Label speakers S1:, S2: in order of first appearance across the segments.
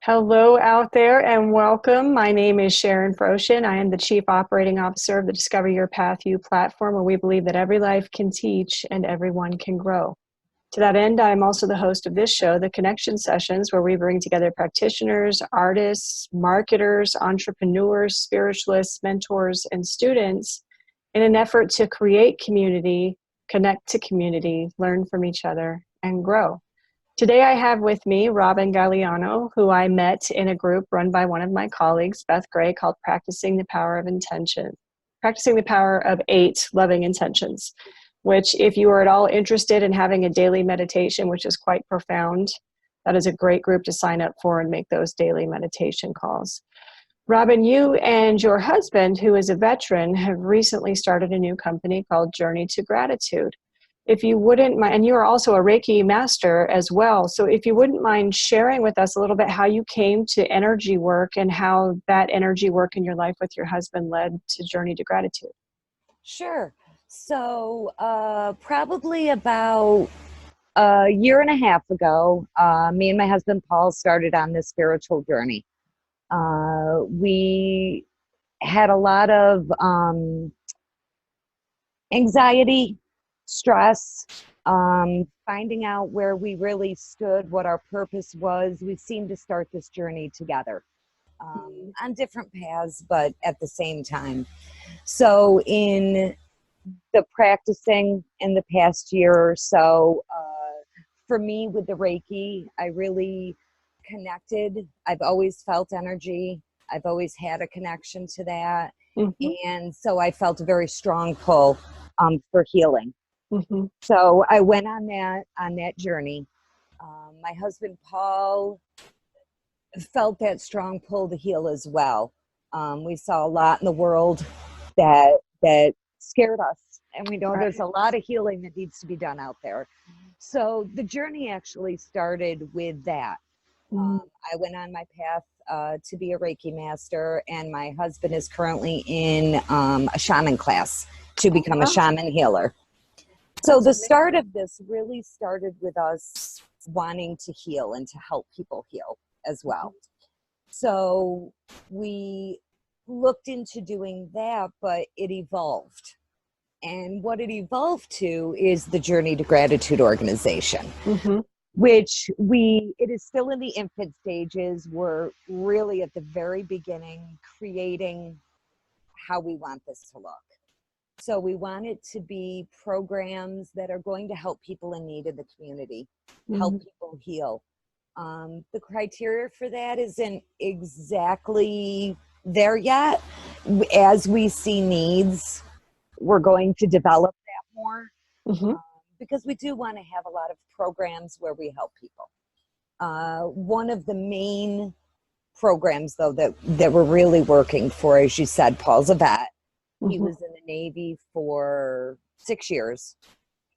S1: Hello out there and welcome. My name is Sharon Froshin. I am the Chief Operating Officer of the Discover Your Path U platform, where we believe that every life can teach and everyone can grow. To that end, I am also the host of this show, The Connection Sessions, where we bring together practitioners, artists, marketers, entrepreneurs, spiritualists, mentors, and students in an effort to create community, connect to community, learn from each other, and grow. Today I have with me Robbin Gagliano, who I met in a group run by one of my colleagues, Beth Gray, called Practicing the Power of Intention. Practicing the Power of 8 Loving Intentions, which if you are at all interested in having a daily meditation, which is quite profound, that is a great group to sign up for and make those daily meditation calls. Robbin, you and your husband, who is a veteran, have recently started a new company called Journey to Gratitude. If you wouldn't mind, and you are also a Reiki master as well, so if you wouldn't mind sharing with us a little bit how you came to energy work and how that energy work in your life with your husband led to Journey to Gratitude.
S2: Sure. So probably about a year and a half ago, me and my husband Paul started on this spiritual journey. We had a lot of anxiety, stress, finding out where we really stood, what our purpose was. We seemed to start this journey together on different paths, but at the same time. So in the practicing in the past year or so, for me with the Reiki, I really connected. I've always felt energy. I've always had a connection to that. And so I felt a very strong pull for healing. So I went on that journey. My husband Paul felt that strong pull to heal as well. We saw a lot in the world that scared us, and we know there's a lot of healing that needs to be done out there. So the journey actually started with that. I went on my path to be a Reiki master, and my husband is currently in a shaman class to become a shaman healer. So the start of this really started with us wanting to heal and to help people heal as well. So we looked into doing that, but it evolved. And what it evolved to is the Journey to Gratitude organization, which it is still in the infant stages. We're really at the very beginning, creating how we want this to look. So we want it to be programs that are going to help people in need in the community, help people heal. The criteria for that isn't exactly there yet. As we see needs, we're going to develop that more because we do want to have a lot of programs where we help people. One of the main programs, though, that we're really working for, as you said, Paul's a vet. He was in the Navy for 6 years,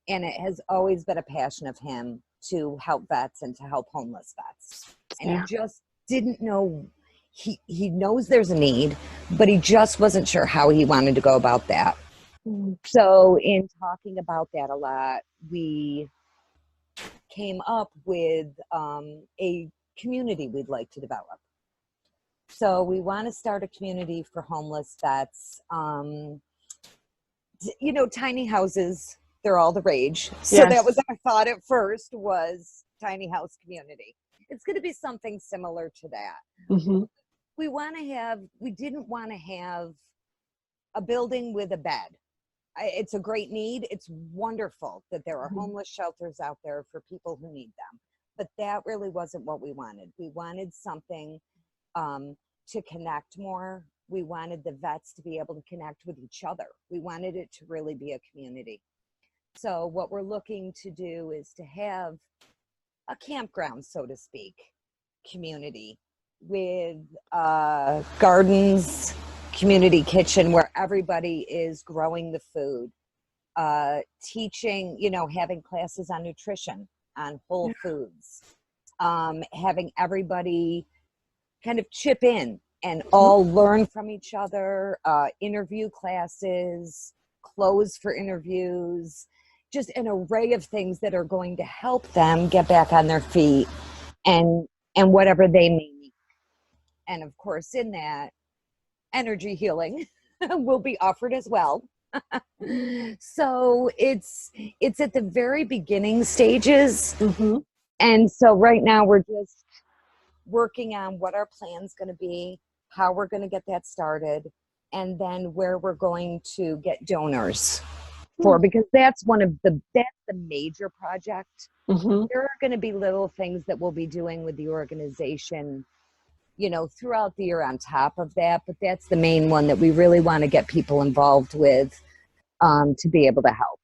S2: and it has always been a passion of him to help vets and to help homeless vets. And he just didn't know, he knows there's a need, but he just wasn't sure how he wanted to go about that. So in talking about that a lot, we came up with a community we'd like to develop. So we want to start a community for homeless vets. Tiny houses, they're all the rage. So that was our thought at first, was tiny house community. It's going to be something similar to that. We didn't want to have a building with a bed. It's a great need. It's wonderful that there are homeless shelters out there for people who need them. But that really wasn't what we wanted. We wanted something to connect more. We wanted the vets to be able to connect with each other. We wanted it to really be a community. So what we're looking to do is to have a campground, so to speak, community with gardens, community kitchen where everybody is growing the food, teaching, having classes on nutrition, on whole foods, having everybody kind of chip in and all learn from each other, interview classes, clothes for interviews, just an array of things that are going to help them get back on their feet and whatever they may need. And of course, in that, energy healing will be offered as well. So it's at the very beginning stages.
S1: Mm-hmm.
S2: And so right now we're just working on what our plan's going to be, how we're going to get that started, and then where we're going to get donors for, because that's the major project.
S1: Mm-hmm.
S2: There are going to be little things that we'll be doing with the organization, you know, throughout the year on top of that, but that's the main one that we really want to get people involved with, to be able to help.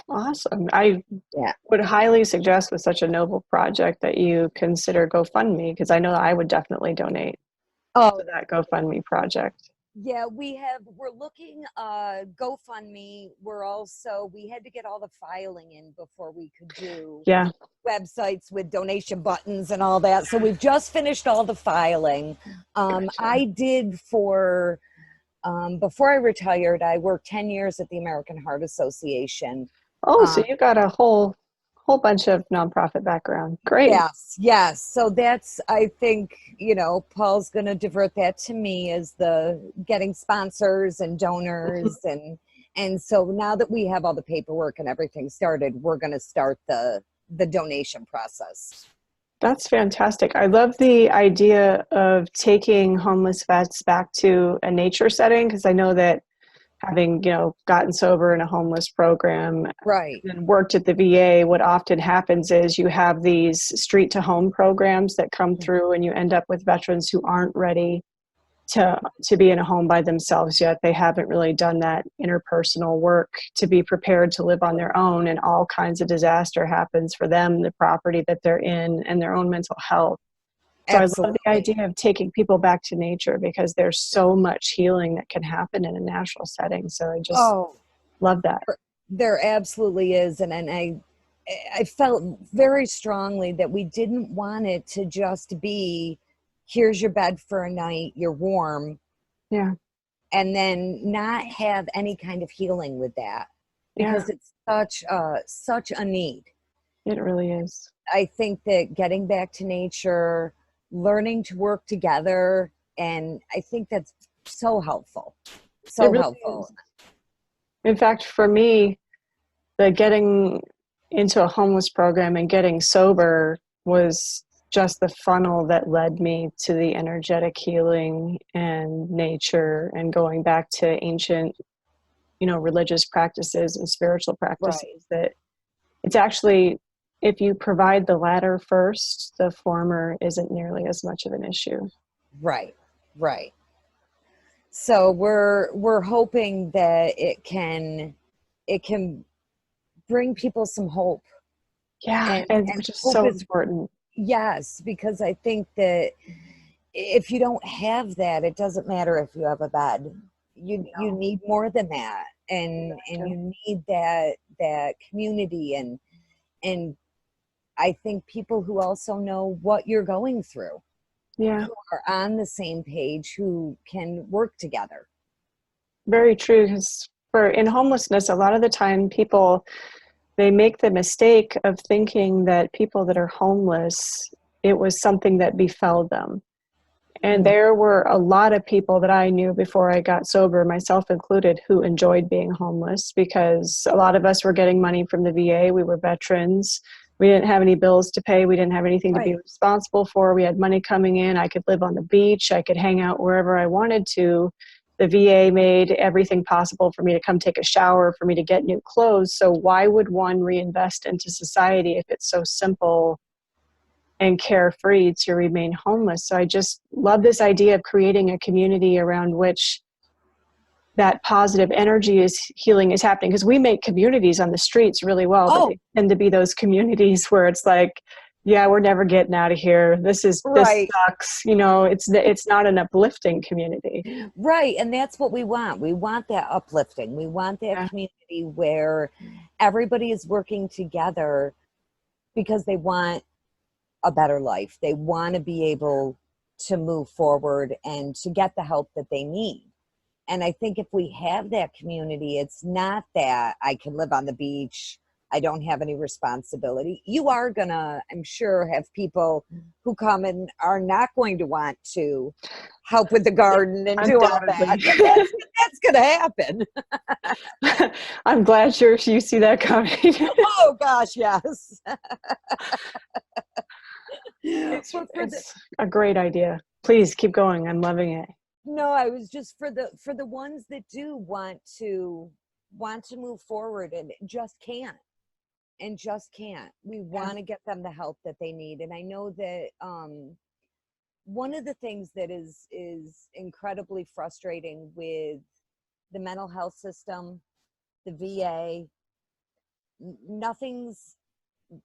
S1: Awesome. I
S2: Yeah.
S1: would highly suggest with such a noble project that you consider GoFundMe, because I know that I would definitely donate
S2: Oh,
S1: to that GoFundMe project.
S2: yeah, we're looking, GoFundMe. We had to get all the filing in before we could do
S1: Yeah.
S2: websites with donation buttons and all that. So we've just finished all the filing.
S1: Gotcha.
S2: I did before I retired, I worked 10 years at the American Heart Association.
S1: Oh, so you got a whole bunch of nonprofit background. Great.
S2: Yes. So I think, you know, Paul's going to divert that to me as the getting sponsors and donors. And so now that we have all the paperwork and everything started, we're going to start the donation process.
S1: That's fantastic. I love the idea of taking homeless vets back to a nature setting, because I know that having, gotten sober in a homeless program
S2: Right.
S1: and worked at the VA, what often happens is you have these street to home programs that come through, and you end up with veterans who aren't ready to be in a home by themselves yet. They haven't really done that interpersonal work to be prepared to live on their own, and all kinds of disaster happens for them, the property that they're in, and their own mental health. So
S2: Absolutely.
S1: I love the idea of taking people back to nature, because there's so much healing that can happen in a natural setting. So I just love that.
S2: There absolutely is. And I felt very strongly that we didn't want it to just be, here's your bed for a night, you're warm.
S1: Yeah.
S2: And then not have any kind of healing with that, because it's such a need.
S1: It really is.
S2: I think that getting back to nature, learning to work together, and I think that's so helpful. So
S1: really
S2: helpful.
S1: Is. In fact, for me, the getting into a homeless program and getting sober was just the funnel that led me to the energetic healing and nature and going back to ancient, religious practices and spiritual practices.
S2: Right.
S1: That it's actually, if you provide the latter first, the former isn't nearly as much of an issue.
S2: Right. So we're hoping that it can bring people some hope.
S1: Yeah, and which is so important.
S2: Yes, because I think that if you don't have that, it doesn't matter if you have a bed. You need more than that, and you need that community, and I think people who also know what you're going through, who are on the same page, who can work together.
S1: Very true. Because in homelessness, a lot of the time people, they make the mistake of thinking that people that are homeless, it was something that befell them. And there were a lot of people that I knew before I got sober, myself included, who enjoyed being homeless, because a lot of us were getting money from the VA. We were veterans. We didn't have any bills to pay. We didn't have anything to be responsible for. We had money coming in. I could live on the beach. I could hang out wherever I wanted to. The VA made everything possible for me to come take a shower, for me to get new clothes. So why would one reinvest into society if it's so simple and carefree to remain homeless? So I just love this idea of creating a community around which that positive energy is healing is happening, because we make communities on the streets really well, but they tend to be those communities where it's like, yeah, we're never getting out of here. This sucks. It's not an uplifting community.
S2: Right. And that's what we want. We want that uplifting. We want that community where everybody is working together because they want a better life. They want to be able to move forward and to get the help that they need. And I think if we have that community, it's not that I can live on the beach I don't have any responsibility. You are gonna, I'm sure, have people who come and are not going to want to help with the garden and do all that.
S1: Undoubtedly.
S2: That's gonna happen.
S1: I'm glad you see that coming.
S2: Oh gosh, yes.
S1: It's a great idea. Please keep going. I'm loving it.
S2: No, I was just for the ones that do want to move forward and just can't. We want to get them the help that they need. And I know that one of the things that is incredibly frustrating with the mental health system, the VA, nothing's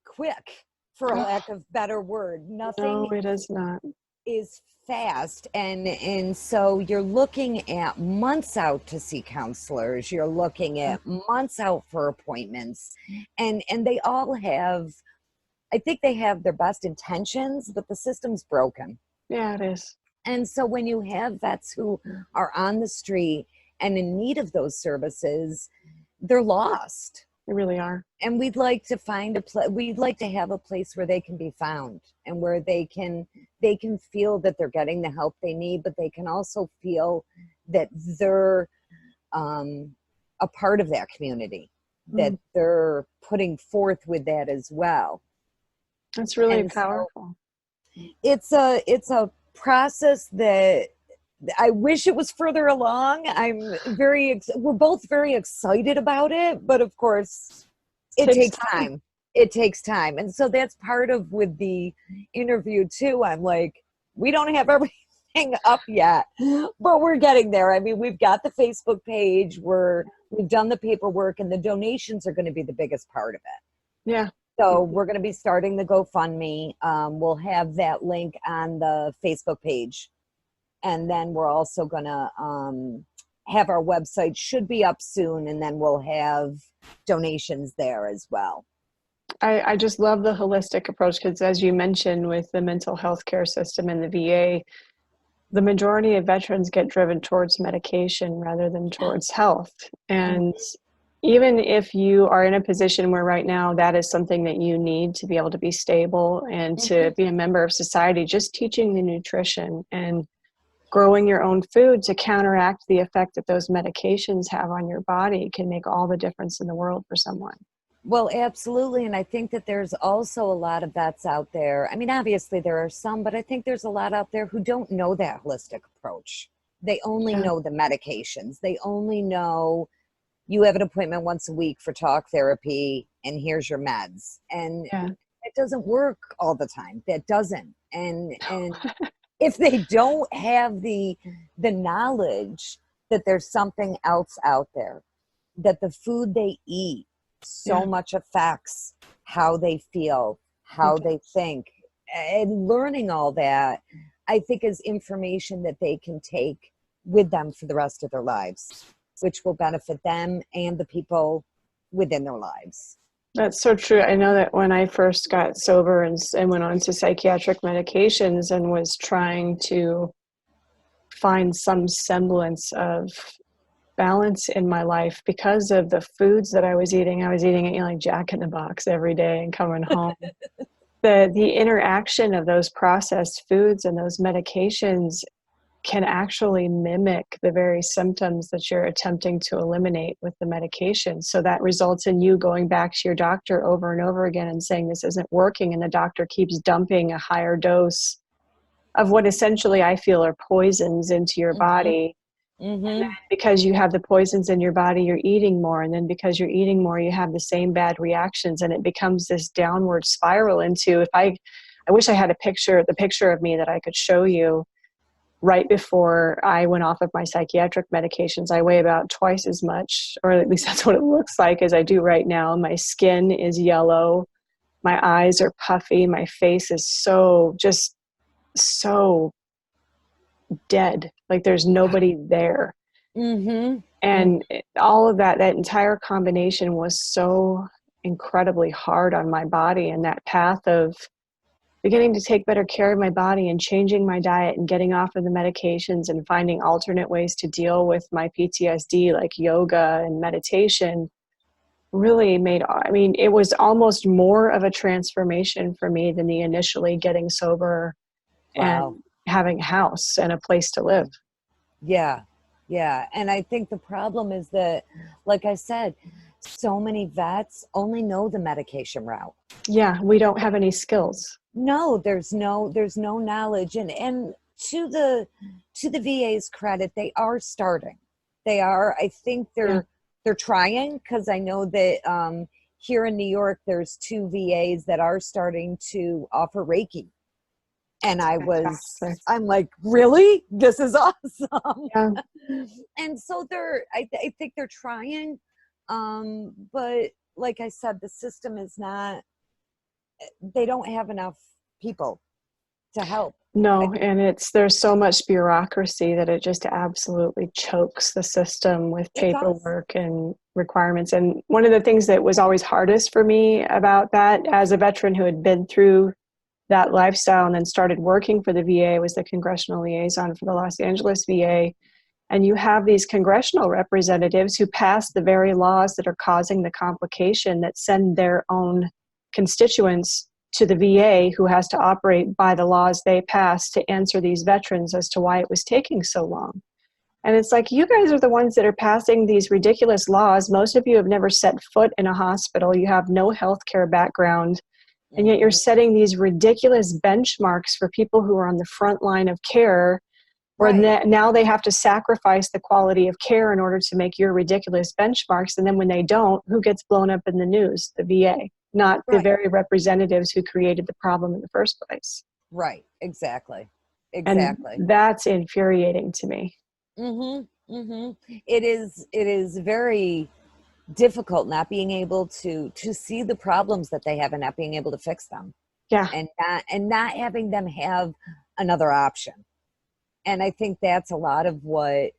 S2: quick, for a lack of better word. Nothing
S1: No, it is not.
S2: is fast, and so you're looking at months out to see counselors, you're looking at months out for appointments, and they all have, I think they have their best intentions, but the system's broken.
S1: Yeah, it is.
S2: And so when you have vets who are on the street and in need of those services, they're lost.
S1: They really are.
S2: And we'd like to find we'd like to have a place where they can be found, and where they can feel that they're getting the help they need, but they can also feel that they're a part of that community, that they're putting forth with that as well.
S1: That's really powerful.
S2: So it's a process that I wish it was further along. We're both very excited about it, but of course it takes time. It takes time. And so that's part of with the interview too. I'm like, we don't have everything up yet, but we're getting there. I mean, we've got the Facebook page, we've done the paperwork, and the donations are going to be the biggest part of it.
S1: Yeah.
S2: So we're going to be starting the GoFundMe. We'll have that link on the Facebook page. And then we're also going to have our website, should be up soon, and then we'll have donations there as well.
S1: I just love the holistic approach, because as you mentioned, with the mental health care system and the VA, the majority of veterans get driven towards medication rather than towards health. And even if you are in a position where right now that is something that you need to be able to be stable and to be a member of society, just teaching the nutrition and growing your own food to counteract the effect that those medications have on your body can make all the difference in the world for someone.
S2: Well, absolutely. And I think that there's also a lot of vets out there. I mean, obviously there are some, but I think there's a lot out there who don't know that holistic approach. They only know the medications. They only know you have an appointment once a week for talk therapy and here's your meds. And it doesn't work all the time. That doesn't. And if they don't have the knowledge that there's something else out there, that the food they eat so much affects how they feel, how they think, and learning all that, I think is information that they can take with them for the rest of their lives, which will benefit them and the people within their lives.
S1: That's so true. I know that when I first got sober and went on to psychiatric medications and was trying to find some semblance of balance in my life because of the foods that I was eating like Jack in the Box every day and coming home. The interaction of those processed foods and those medications can actually mimic the very symptoms that you're attempting to eliminate with the medication. So that results in you going back to your doctor over and over again and saying this isn't working, and the doctor keeps dumping a higher dose of what essentially I feel are poisons into your body. And then because you have the poisons in your body, you're eating more. And then because you're eating more, you have the same bad reactions. And it becomes this downward spiral into, I wish I had the picture of me that I could show you right before I went off of my psychiatric medications. I weigh about twice as much, or at least that's what it looks like, as I do right now. My skin is yellow. My eyes are puffy. My face is so dead, like there's nobody there. And all of that entire combination was so incredibly hard on my body. And that path of beginning to take better care of my body and changing my diet and getting off of the medications and finding alternate ways to deal with my PTSD, like yoga and meditation, really made, I mean, it was almost more of a transformation for me than the initially getting sober and
S2: Wow.
S1: having a house and a place to live.
S2: Yeah. Yeah. And I think the problem is that, like I said, so many vets only know the medication route.
S1: Yeah, we don't have any skills.
S2: No, there's no knowledge. And to the VA's credit, they are starting. They are, I think
S1: Yeah.
S2: they're trying, because I know that here in New York there's two VAs that are starting to offer Reiki. And
S1: Fantastic.
S2: I'm like, really? This is awesome.
S1: Yeah.
S2: And so I think they're trying. But like I said, the system is not, they don't have enough people to help.
S1: No, and there's so much bureaucracy that it just absolutely chokes the system with
S2: It does.
S1: paperwork and requirements. And one of the things that was always hardest for me about that, as a veteran who had been through that lifestyle and then started working for the VA, was the congressional liaison for the Los Angeles VA. And you have these congressional representatives who pass the very laws that are causing the complication, that send their own constituents to the VA, who has to operate by the laws they pass to answer these veterans as to why it was taking so long. And it's like, you guys are the ones that are passing these ridiculous laws. Most of you have never set foot in a hospital. You have no healthcare background. And yet you're setting these ridiculous benchmarks for people who are on the front line of care, where
S2: Right.
S1: now they have to sacrifice the quality of care in order to make your ridiculous benchmarks. And then when they don't, who gets blown up in the news? The VA, not the
S2: Right.
S1: very representatives who created the problem in the first place.
S2: Right. Exactly.
S1: And
S2: Exactly.
S1: that's infuriating to me.
S2: It is very difficult not being able to see the problems that they have and not being able to fix them,
S1: Yeah.
S2: and not having them have another option. And I think that's a lot of what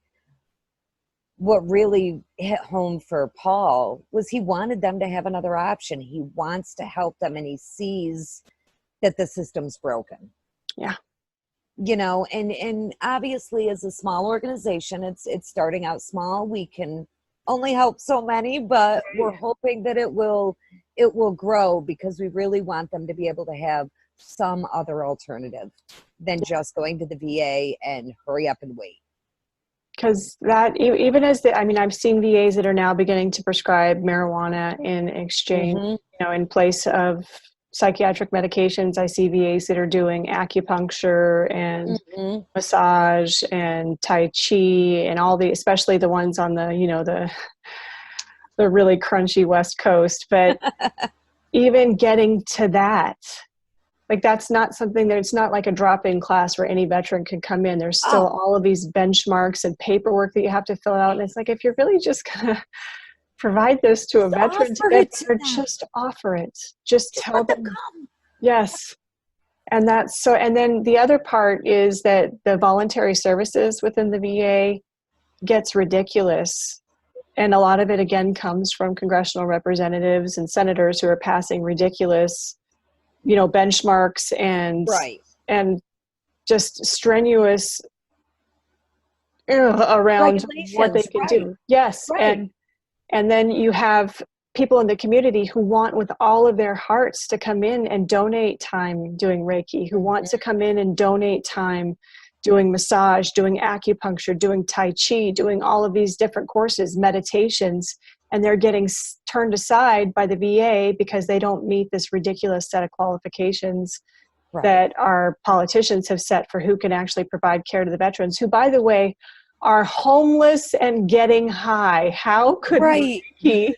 S2: really hit home for Paul, was he wanted them to have another option. He wants to help them, and he sees that the system's broken.
S1: Yeah.
S2: You know, and obviously, as a small organization, it's starting out small. We can only help so many, but we're hoping that it will grow, because we really want them to be able to have some other alternative than just going to the VA and hurry up and wait.
S1: Because that, even as I mean, I've seen VAs that are now beginning to prescribe marijuana in exchange, in place of psychiatric medications. I see VAs that are doing acupuncture and massage and Tai Chi and all especially the ones on the really crunchy West Coast. But even getting to that, like, that's not something that, it's not like a drop-in class where any veteran can come in. There's still all of these benchmarks and paperwork that you have to fill out. And it's like, if you're really just going to provide this to a veteran to get there, just offer it. Just tell them.
S2: Come.
S1: Yes. And that's so, and then the other part is that the voluntary services within the VA gets ridiculous. And a lot of it, again, comes from congressional representatives and senators who are passing ridiculous, benchmarks and just strenuous around what they can do. Yes.
S2: Right.
S1: And then you have people in the community who want with all of their hearts to come in and donate time doing Reiki, who want to come in and donate time doing massage, doing acupuncture, doing Tai Chi, doing all of these different courses, meditations, and they're getting turned aside by the VA because they don't meet this ridiculous set of qualifications that our politicians have set for who can actually provide care to the veterans, who, by the way, are homeless and getting high. How could Reiki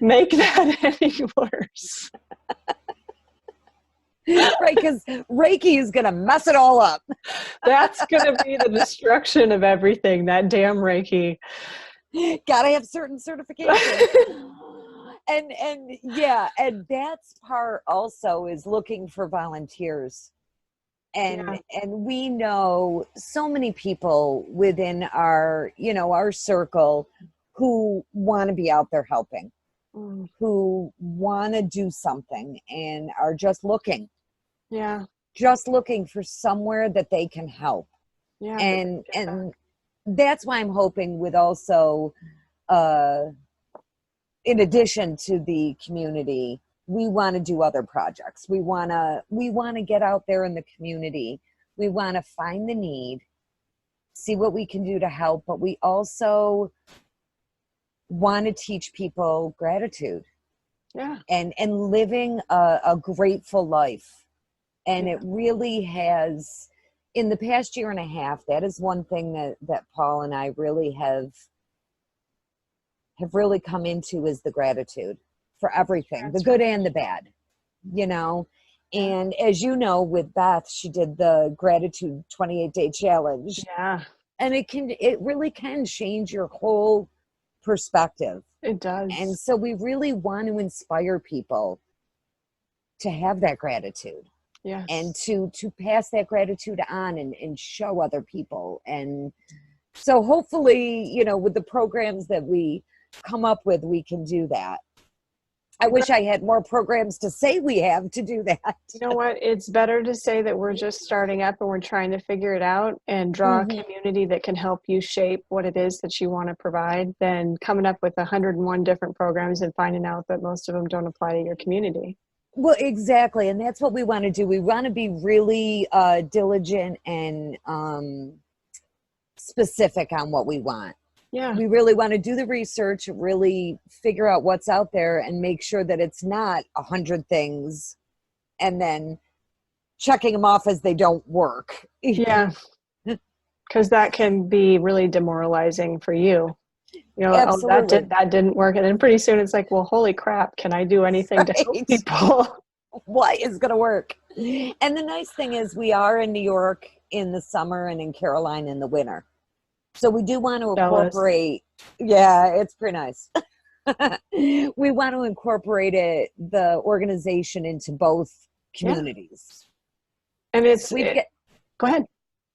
S1: make that any worse?
S2: Right, because Reiki is going to mess it all up.
S1: That's going to be the destruction of everything, that damn Reiki.
S2: Got to have certain certifications. and yeah, and that's part also, is looking for volunteers. And we know so many people within our, our circle, who want to be out there helping, who want to do something and are just looking.
S1: Yeah.
S2: Just looking for somewhere that they can help.
S1: Yeah.
S2: And that's why I'm hoping with also in addition to the community, we want to do other projects. We want to get out there in the community. We want to find the need, see what we can do to help, but we also want to teach people gratitude.
S1: Yeah.
S2: And living a grateful life. And
S1: Yeah.
S2: it really has, in the past year and a half, that is one thing that Paul and I really have really come into, is the gratitude for everything, the good and the bad, you know. And as you know, with Beth, she did the gratitude 28-day challenge.
S1: Yeah.
S2: And it really can change your whole perspective.
S1: It does.
S2: And so we really want to inspire people to have that gratitude.
S1: Yes.
S2: And to pass that gratitude on and show other people. And so hopefully, you know, with the programs that we come up with, we can do that. I wish I had more programs to say we have to do that.
S1: You know what? It's better to say that we're just starting up and we're trying to figure it out and draw a community that can help you shape what it is that you want to provide than coming up with 101 different programs and finding out that most of them don't apply to your community.
S2: Well, exactly. And that's what we want to do. We want to be really diligent and specific on what we want.
S1: Yeah.
S2: We really want to do the research, really figure out what's out there and make sure that it's not 100 things and then checking them off as they don't work.
S1: Yeah. Because that can be really demoralizing for you. You know,
S2: Absolutely.
S1: oh, that didn't work. And then pretty soon it's like, well, holy crap, can I do anything to help people?
S2: What is going to work? And the nice thing is we are in New York in the summer and in Carolina in the winter. So we do want to incorporate, yeah, it's pretty nice. We want to incorporate the organization into both communities.
S1: Yeah. And go ahead.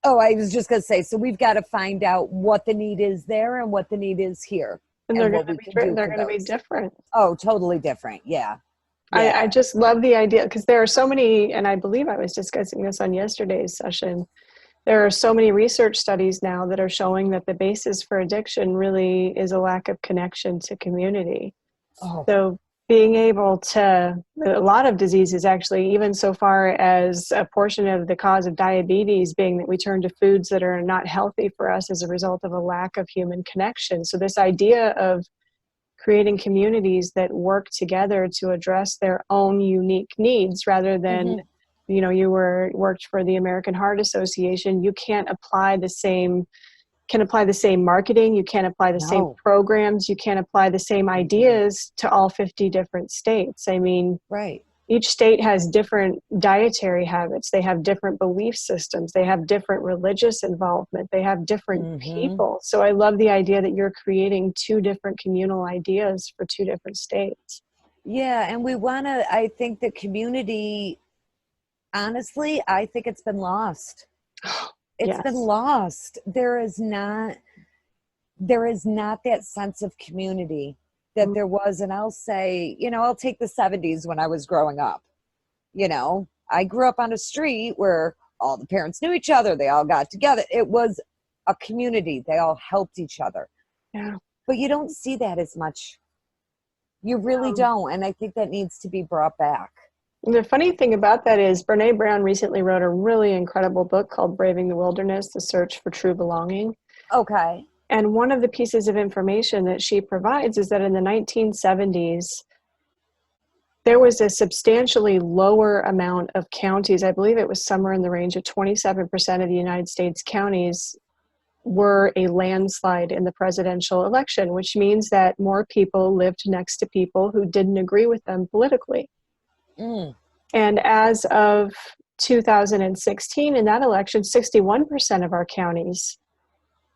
S2: Oh, I was just going to say, so we've got to find out what the need is there and what the need is here.
S1: And they're going to be different.
S2: Oh, totally different. Yeah.
S1: I just love the idea, because there are so many, and I believe I was discussing this on yesterday's session. There are so many research studies now that are showing that the basis for addiction really is a lack of connection to community.
S2: Oh.
S1: So being able to, a lot of diseases actually, even so far as a portion of the cause of diabetes being that we turn to foods that are not healthy for us as a result of a lack of human connection. So this idea of creating communities that work together to address their own unique needs rather than, you know, you worked for the American Heart Association, you can't apply the same marketing, you can't apply the same programs, you can't apply the same ideas to all 50 different states. I mean,
S2: right.
S1: Each state has different dietary habits, they have different belief systems, they have different religious involvement, they have different people. So I love the idea that you're creating two different communal ideas for two different states. Yeah,
S2: and I think the community, honestly, I think it's been lost. It's been lost. There is not that sense of community that there was. And I'll say, you know, I'll take the 70s when I was growing up. You know, I grew up on a street where all the parents knew each other. They all got together. It was a community. They all helped each other.
S1: Yeah.
S2: But you don't see that as much. You really don't. And I think that needs to be brought back.
S1: The funny thing about that is Brene Brown recently wrote a really incredible book called Braving the Wilderness, The Search for True Belonging.
S2: Okay.
S1: And one of the pieces of information that she provides is that in the 1970s, there was a substantially lower amount of counties. I believe it was somewhere in the range of 27% of the United States counties were a landslide in the presidential election, which means that more people lived next to people who didn't agree with them politically. And as of 2016, in that election, 61% of our counties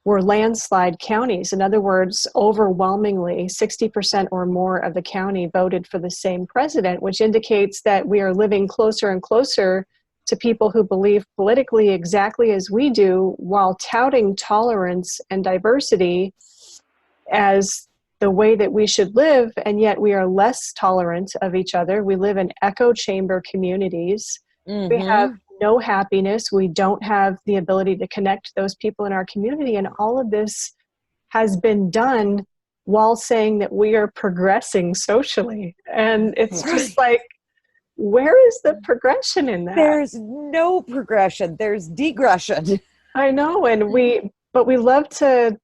S1: were landslide counties. In other words, overwhelmingly, 60% or more of the county voted for the same president, which indicates that we are living closer and closer to people who believe politically exactly as we do, while touting tolerance and diversity as the way that we should live, and yet we are less tolerant of each other. We live in echo chamber communities. We have no happiness. We don't have the ability to connect those people in our community. And all of this has been done while saying that we are progressing socially. And it's just like, where is the progression in that?
S2: There's no progression. There's degression.
S1: I know. And we love to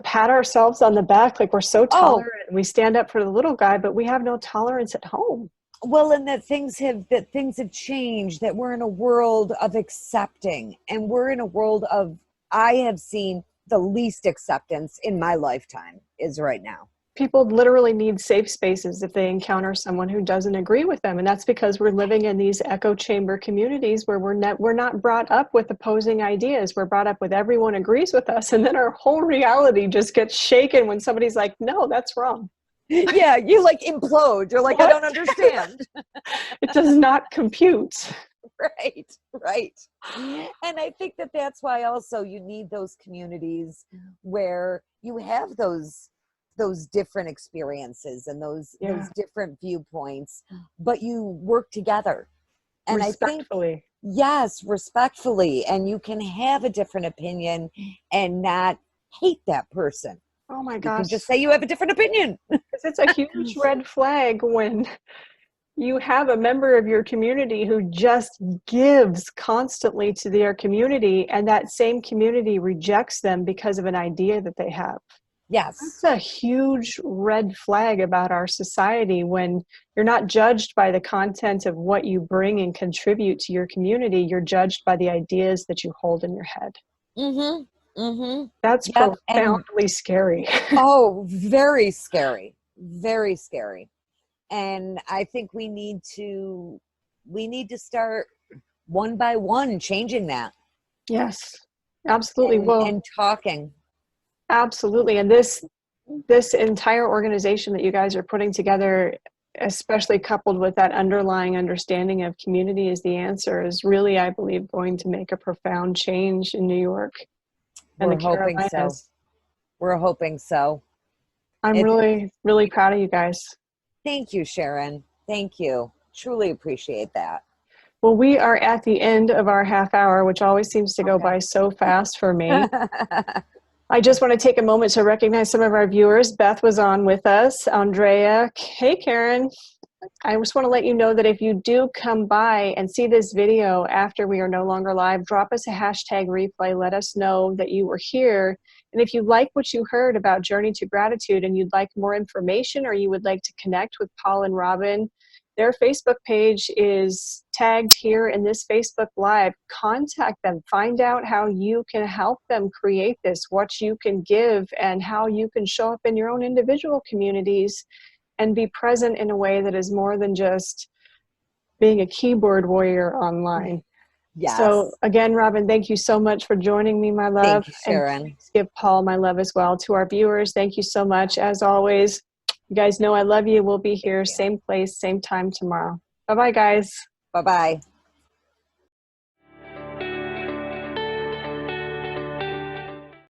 S1: pat ourselves on the back like we're so tolerant and we stand up for the little guy, but we have no tolerance at home.
S2: Well, and that things have changed, that we're in a world of accepting, and we're in a world of, I have seen the least acceptance in my lifetime is right now.
S1: People literally need safe spaces if they encounter someone who doesn't agree with them. And that's because we're living in these echo chamber communities where we're not brought up with opposing ideas. We're brought up with everyone agrees with us. And then our whole reality just gets shaken when somebody's like, no, that's wrong.
S2: Yeah, you like implode. You're like, what? I don't understand.
S1: It does not compute.
S2: Right. And I think that that's why also you need those communities where you have those different experiences and those different viewpoints, but you work together. And
S1: respectfully.
S2: I think, yes, respectfully. And you can have a different opinion and not hate that person.
S1: Oh my gosh.
S2: You can just say you have a different opinion.
S1: It's a huge red flag when you have a member of your community who just gives constantly to their community, and that same community rejects them because of an idea that they have.
S2: Yes.
S1: That's a huge red flag about our society when you're not judged by the content of what you bring and contribute to your community. You're judged by the ideas that you hold in your head.
S2: Mm-hmm. Mm-hmm.
S1: That's profoundly scary.
S2: Oh, very scary. Very scary. And I think we need to start one by one changing that.
S1: Yes, absolutely.
S2: And talking.
S1: Absolutely. And this entire organization that you guys are putting together, especially coupled with that underlying understanding of community is the answer, is really, I believe, going to make a profound change in New York and the Carolinas.
S2: We're hoping so.
S1: I'm really, really proud of you guys.
S2: Thank you, Sharon. Thank you. Truly appreciate that.
S1: Well, we are at the end of our half hour, which always seems to go by so fast for me. I just want to take a moment to recognize some of our viewers. Beth was on with us. Andrea. Hey, Karen. I just want to let you know that if you do come by and see this video after we are no longer live, drop us a hashtag replay. Let us know that you were here. And if you like what you heard about Journey to Gratitude and you'd like more information, or you would like to connect with Paul and Robbin, their Facebook page is tagged here in this Facebook Live. Contact them. Find out how you can help them create this, what you can give, and how you can show up in your own individual communities and be present in a way that is more than just being a keyboard warrior online.
S2: Yes.
S1: So again, Robbin, thank you so much for joining me, my love.
S2: Thank you, Sharon.
S1: And give Paul my love as well. To our viewers, thank you so much. As always, you guys know I love you. We'll be here, same place, same time tomorrow. Bye-bye, guys.
S2: Bye-bye.